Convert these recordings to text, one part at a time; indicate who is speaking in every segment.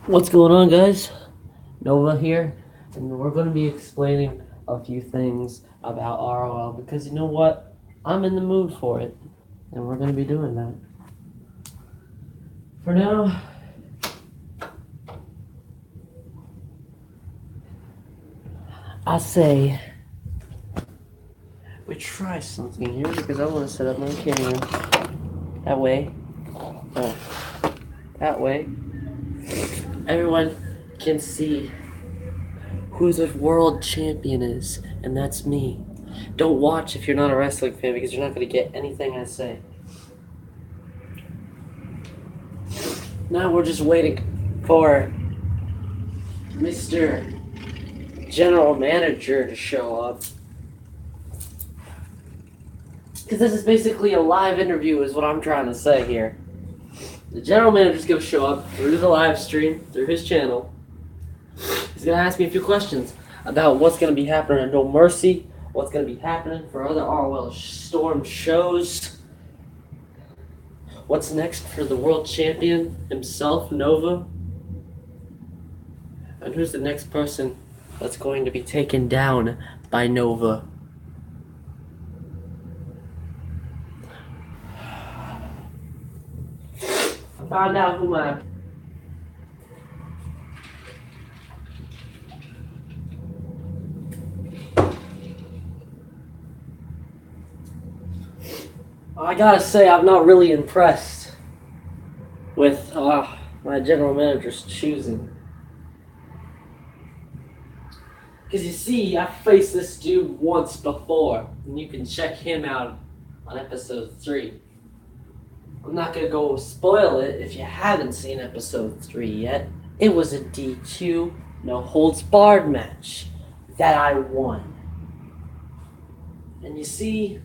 Speaker 1: What's going on, guys? Nova here, and we're going to be explaining a few things about ROL because you know what? I'm in the mood for it, and we're going to be doing that. For now, I say we try something here because I want to set up my camera that way. That way, everyone can see who the world champion is, and that's me. Don't watch if you're not a wrestling fan because you're not going to get anything I say. Now we're just waiting for Mr. General Manager to show up. Because this is basically a live interview is what I'm trying to say here. The General Manager's going to show up through the live stream, through his channel. He's going to ask me a few questions about what's going to be happening at No Mercy, what's going to be happening for other ROL Storm shows, what's next for the world champion himself, Nova, and who's the next person that's going to be taken down by Nova. I found out who my I gotta say, I'm not really impressed with my general manager's choosing. Because you see, I faced this dude once before, and you can check him out on episode 3. I'm not gonna go spoil it if you haven't seen episode 3 yet. It was a DQ, no holds barred match that I won. And you see,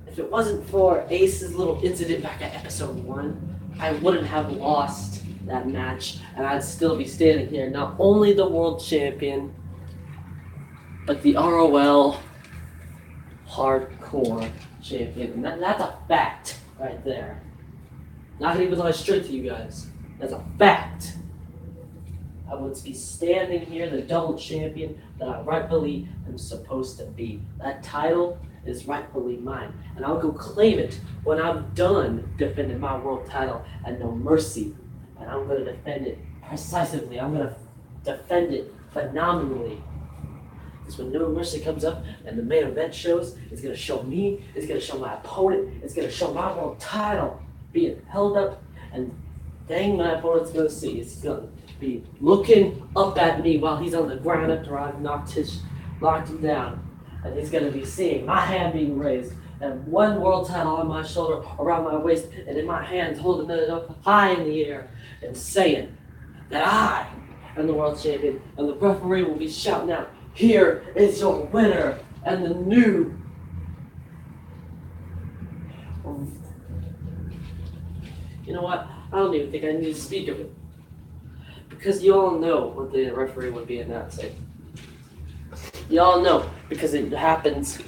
Speaker 1: if it wasn't for Ace's little incident back at episode 1, I wouldn't have lost that match, and I'd still be standing here, not only the world champion, but the ROL hardcore champion. And that's a fact right there. Not gonna even lie straight to you guys. That's a fact. I would be standing here, the double champion that I rightfully am supposed to be. That title is rightfully mine, and I'll go claim it when I'm done defending my world title at No Mercy. And I'm going to defend it precisely. I'm going to defend it phenomenally. Because when No Mercy comes up and the main event shows, it's going to show me, it's going to show my opponent, it's going to show my world title being held up, and dang, my opponent's going to see. It's going to be looking up at me while he's on the ground after I've knocked him down. And he's going to be seeing my hand being raised, and one world title on my shoulder, around my waist, and in my hands holding it up high in the air, and saying that I am the world champion, and the referee will be shouting out, "Here is your winner, and the new..." You know what? I don't even think I need to speak of it. Because you all know what the referee would be announcing. You all know, because it happens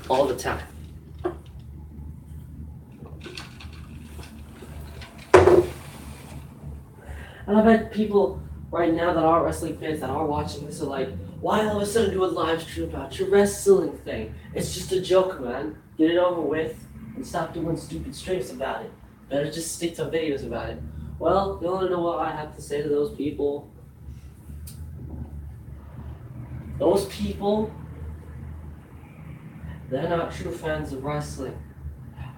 Speaker 1: all the time. And I bet people right now that are wrestling fans that are watching this are like, why all of a sudden do a live stream about your wrestling thing? It's just a joke, man. Get it over with and stop doing stupid streams about it. Better just stick to videos about it. Well, you want to know what I have to say to those people? Those people, they're not true fans of wrestling.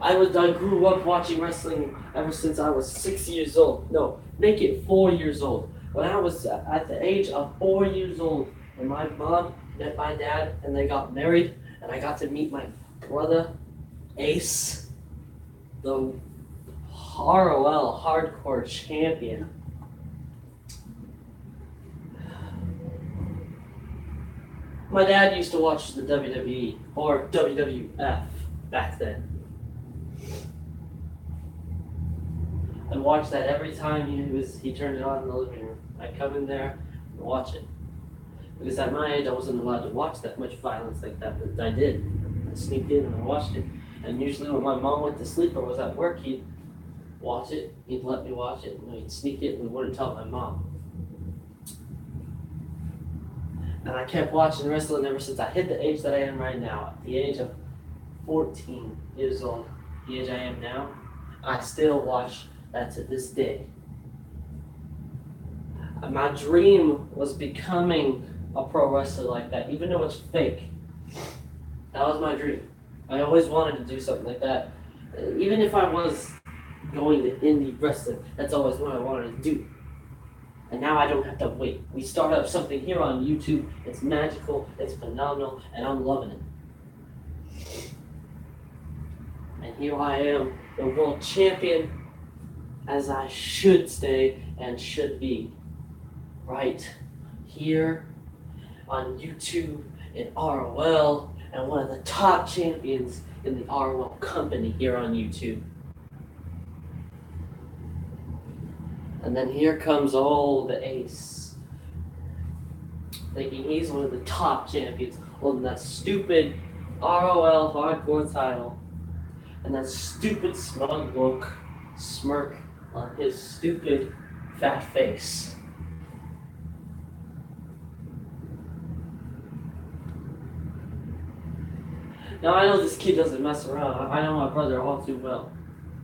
Speaker 1: I grew up watching wrestling ever since I was 6 years old. No, make it 4 years old. When I was at the age of 4 years old, when my mom met my dad and they got married, and I got to meet my brother, Ace, the ROL hardcore champion. My dad used to watch the WWE, or WWF back then. I'd watch that every time he turned it on in the living room. I'd come in there and watch it. Because at my age, I wasn't allowed to watch that much violence like that, but I did. I sneaked in and I watched it. And usually when my mom went to sleep or was at work, he'd watch it. He'd let me watch it. He'd sneak it and wouldn't tell my mom. And I kept watching wrestling ever since I hit the age that I am right now. At the age of 14 years old, the age I am now, I still watch that to this day. My dream was becoming a pro wrestler like that, even though it's fake. That was my dream. I always wanted to do something like that. Even if I was going to indie wrestling, that's always what I wanted to do. And now I don't have to wait. We start up something here on YouTube. It's magical, it's phenomenal, and I'm loving it. And here I am, the world champion, as I should stay and should be. Right here on YouTube in ROL, and one of the top champions in the ROL company here on YouTube. And then here comes old Ace, thinking he's one of the top champions, holding that stupid ROL hardcore title, and that stupid smug look, smirk on his stupid fat face. Now I know this kid doesn't mess around. I know my brother all too well.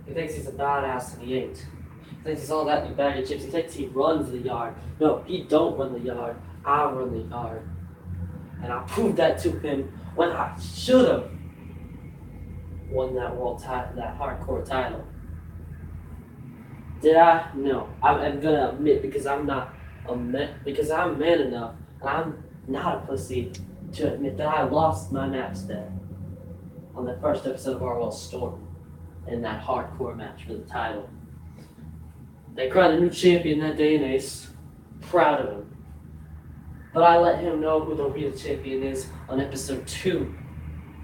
Speaker 1: He thinks he's a badass and he ain't. He thinks he's all that in a bag of chips. He thinks he runs the yard. No, he don't run the yard. I run the yard. And I proved that to him when I should have won that world title, that hardcore title. Did I? No. I'm gonna admit because I'm not because I'm man enough and I'm not a pussy to admit that I lost my match there on the first episode of ROL Storm in that hardcore match for the title. They crowned a new champion that day in Ace. Proud of him. But I let him know who the real champion is on episode 2.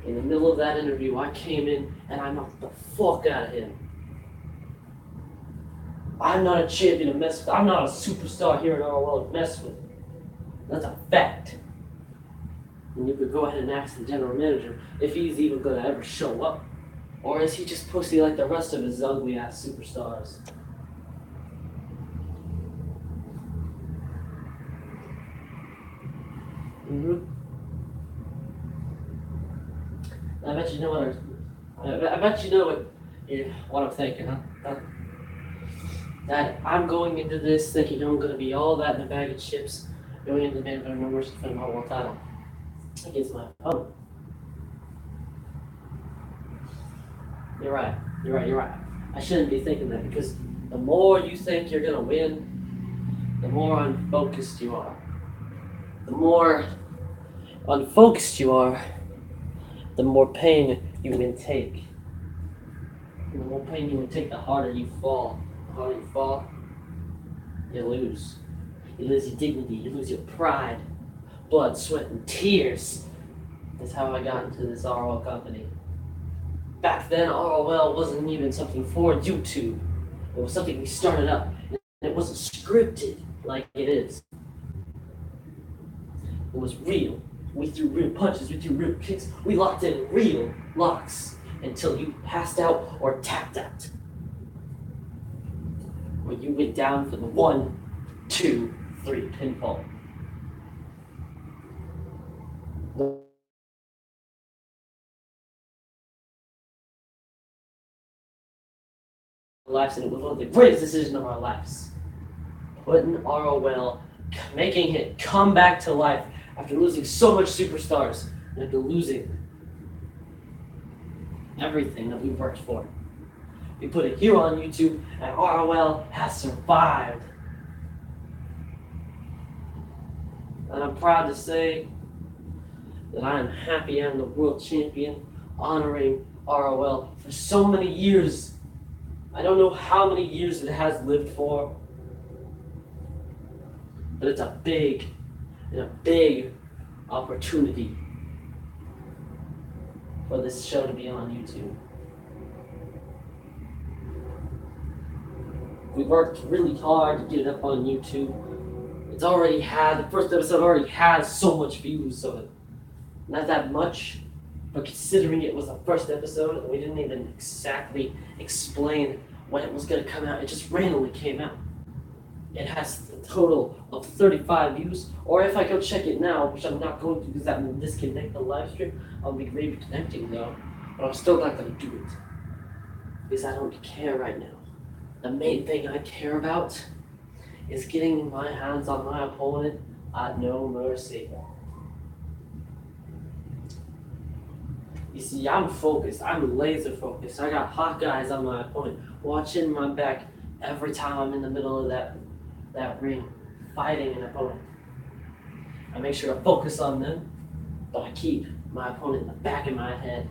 Speaker 1: In the middle of that interview, I came in and I knocked the fuck out of him. I'm not a champion to mess with. I'm not a superstar here in ROL to mess with. That's a fact. And you could go ahead and ask the general manager if he's even going to ever show up. Or is he just pussy like the rest of his ugly ass superstars? I bet you know what I'm thinking, huh? That I'm going into this thinking I'm going to be all that in a bag of chips, going into the main event numbers to defend my world title against my opponent. You're right. I shouldn't be thinking that because the more you think you're going to win, the more unfocused you are. The more unfocused you are, the more pain you intake. And the more pain you intake, the harder you fall. The harder you fall, you lose. You lose your dignity, you lose your pride. Blood, sweat, and tears. That's how I got into this ROL company. Back then, ROL wasn't even something for YouTube. It was something we started up. And it wasn't scripted like it is. It was real. We threw real punches, we threw real kicks. We locked in real locks until you passed out or tapped out. Or you went down for the 1, 2, 3 pinfall. Lives, and it was one of the greatest decisions of our lives. Putting ROL, making it come back to life after losing so much superstars and after losing everything that we worked for. We put it here on YouTube, and ROL has survived. And I'm proud to say that I am happy I'm the world champion, honoring ROL for so many years. I don't know how many years it has lived for, but it's a big opportunity for this show to be on YouTube. We worked really hard to get it up on YouTube. The first episode already has so much views, so not that much, but considering it was the first episode, we didn't even exactly explain when it was going to come out. It just randomly came out. It has a total of 35 views. Or if I go check it now, which I'm not going to because that will disconnect the live stream. I'll be reconnecting though. But I'm still not going to do it. Because I don't care right now. The main thing I care about is getting my hands on my opponent at no mercy. You see, I'm focused. I'm laser focused. I got hot guys on my opponent, watching my back every time I'm in the middle of that ring, fighting an opponent. I make sure to focus on them, but I keep my opponent in the back of my head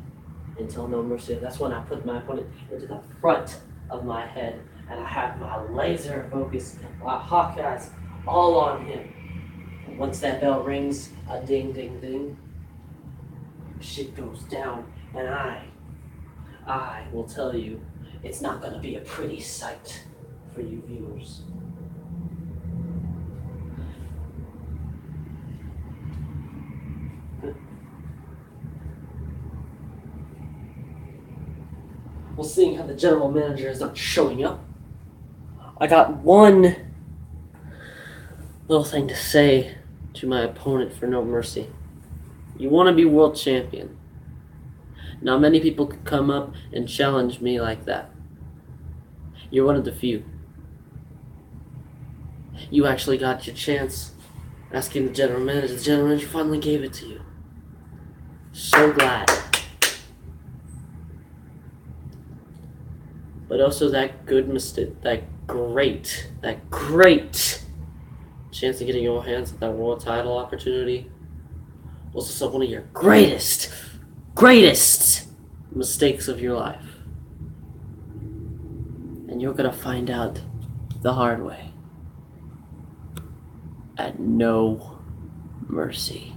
Speaker 1: until no mercy. That's when I put my opponent into the front of my head, and I have my laser focus, my hot guys all on him. And once that bell rings, a ding, ding, ding, shit goes down, and I will tell you, it's not going to be a pretty sight for you viewers. Well, seeing how the general manager is not showing up, I got one little thing to say to my opponent for no mercy. You want to be world champion. Not many people could come up and challenge me like that. You're one of the few. You actually got your chance asking the general manager. The general manager finally gave it to you. So glad. But also that good mistake, that great chance of getting your hands on that world title opportunity was also one of your greatest mistakes of your life. And you're gonna find out the hard way. At no mercy.